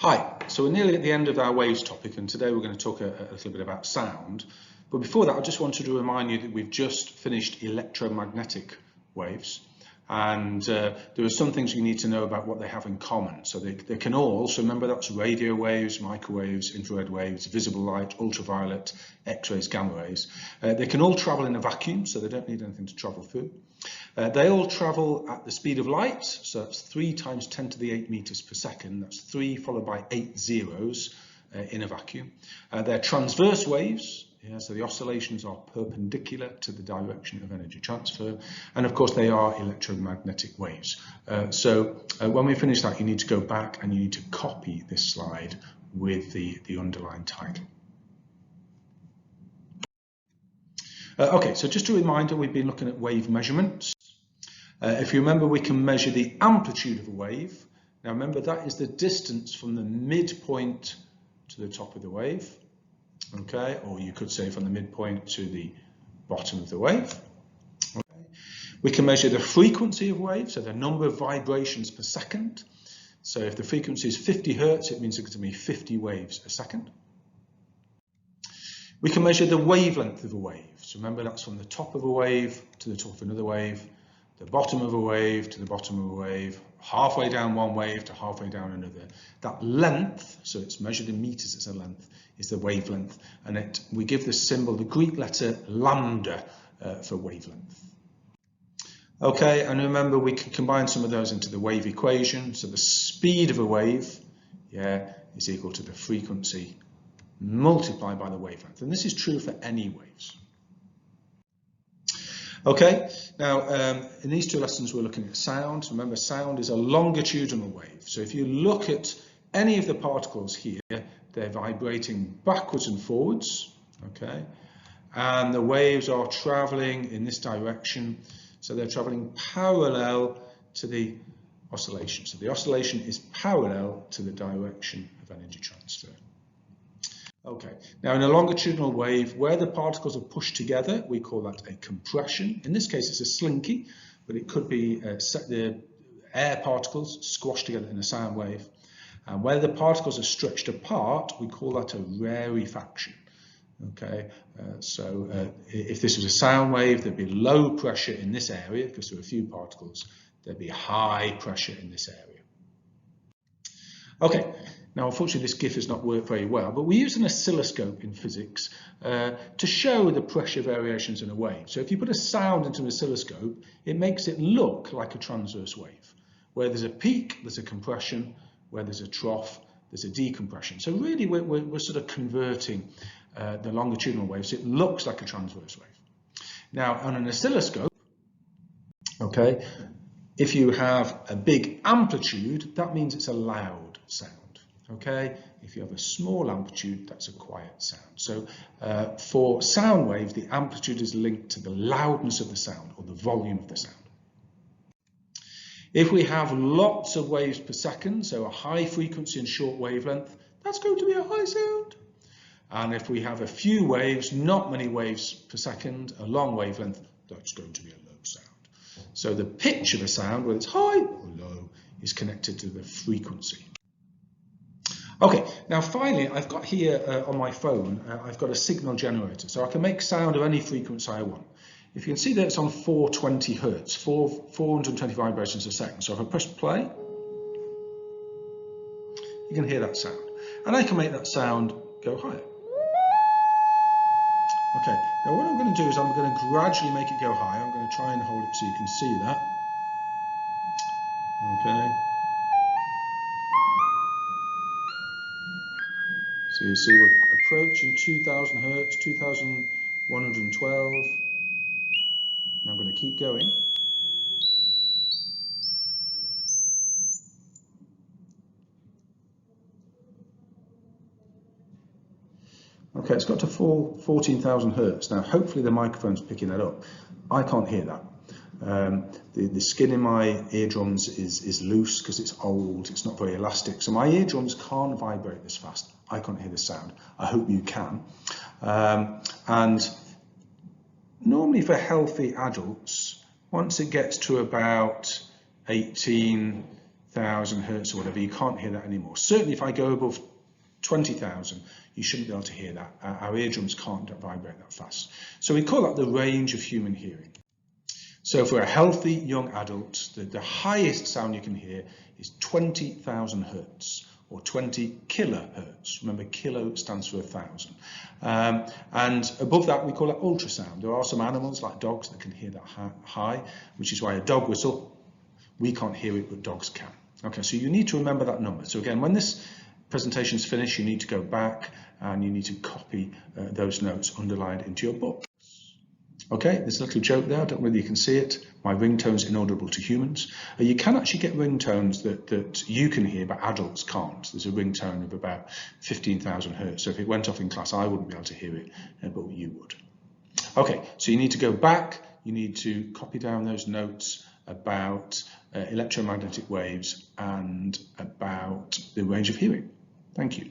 Hi, so we're nearly at the end of our waves topic, and today we're going to talk a little bit about sound. But before that, I just wanted to remind you that we've just finished electromagnetic waves, and there are some things you need to know about what they have in common. So they can all, so remember that's radio waves, microwaves, infrared waves, visible light, ultraviolet, X-rays, gamma rays. They can all travel in a vacuum, so they don't need anything to travel through. They all travel at the speed of light, so that's 3 times 10 to the 8 meters per second. That's 3 followed by 8 zeros in a vacuum. They're transverse waves, so the oscillations are perpendicular to the direction of energy transfer. And of course, they are electromagnetic waves. When we finish that, you need to go back and you need to copy this slide with the underlined title. Okay, so just a reminder, we've been looking at wave measurements. If you remember, we can measure the amplitude of a wave. Now remember, that is the distance from the midpoint to the top of the wave, okay? Or you could say from the midpoint to the bottom of the wave. Okay. We can measure the frequency of waves, so the number of vibrations per second. So if the frequency is 50 hertz, it means it's going to be 50 waves a second. We can measure the wavelength of a wave. So remember, that's from the top of a wave to the top of another wave, the bottom of a wave to the bottom of a wave, halfway down one wave to halfway down another. That length, so it's measured in meters as a length, is the wavelength. And we give this symbol the Greek letter lambda for wavelength. Okay, and remember, we can combine some of those into the wave equation. So the speed of a wave, is equal to the frequency multiplied by the wavelength. And this is true for any waves. Okay, now in these two lessons we're looking at sound. Remember, sound is a longitudinal wave. So if you look at any of the particles here, they're vibrating backwards and forwards, okay? And the waves are traveling in this direction. So they're traveling parallel to the oscillation. So the oscillation is parallel to the direction of energy transfer. Okay, now in a longitudinal wave, where the particles are pushed together, we call that a compression. In this case, it's a slinky, but it could be the air particles squashed together in a sound wave. And where the particles are stretched apart, we call that a rarefaction. Okay, if this was a sound wave, there'd be low pressure in this area because there are a few particles. There'd be high pressure in this area. Okay. Now, unfortunately, this GIF has not worked very well, but we use an oscilloscope in physics to show the pressure variations in a wave. So if you put a sound into an oscilloscope, it makes it look like a transverse wave. Where there's a peak, there's a compression. Where there's a trough, there's a decompression. So really, we're sort of converting the longitudinal wave so it looks like a transverse wave. Now, on an oscilloscope, okay, if you have a big amplitude, that means it's a loud sound. Okay, if you have a small amplitude, that's a quiet sound. So for sound waves, the amplitude is linked to the loudness of the sound or the volume of the sound. If we have lots of waves per second, so a high frequency and short wavelength, that's going to be a high sound. And if we have a few waves, not many waves per second, a long wavelength, that's going to be a low sound. So the pitch of a sound, whether it's high or low, is connected to the frequency. Okay, now finally, I've got here on my phone, I've got a signal generator, so I can make sound of any frequency I want. If you can see that it's on 420 hertz, 420 vibrations a second. So if I press play, you can hear that sound. And I can make that sound go higher. Okay, now what I'm going to do is I'm going to gradually make it go higher. I'm going to try and hold it so you can see that. Okay. So you see we're approaching 2000 hertz, 2112. Now I'm going to keep going. Okay, it's got to 14,000 hertz. Now, hopefully the microphone's picking that up. I can't hear that. The skin in my eardrums is loose because it's old. It's not very elastic. So my eardrums can't vibrate this fast. I can't hear the sound. I hope you can. And normally for healthy adults, once it gets to about 18, 20,000 hertz or whatever, you can't hear that anymore. Certainly if I go above 20,000, you shouldn't be able to hear that. Our eardrums can't vibrate that fast. So we call that the range of human hearing. So for a healthy young adult, the highest sound you can hear is 20,000 hertz or 20 kilohertz. Remember, kilo stands for 1,000. And above that, we call it ultrasound. There are some animals like dogs that can hear that high, which is why a dog whistle, we can't hear it, but dogs can. Okay, so you need to remember that number. So again, when this presentation is finished, you need to go back and you need to copy those notes underlined into your book. Okay, there's a little joke there, I don't know whether you can see it. My ringtone's inaudible to humans. You can actually get ringtones that you can hear, but adults can't. There's a ringtone of about 15,000 hertz. So if it went off in class, I wouldn't be able to hear it, but you would. Okay, so you need to go back, you need to copy down those notes about electromagnetic waves and about the range of hearing. Thank you.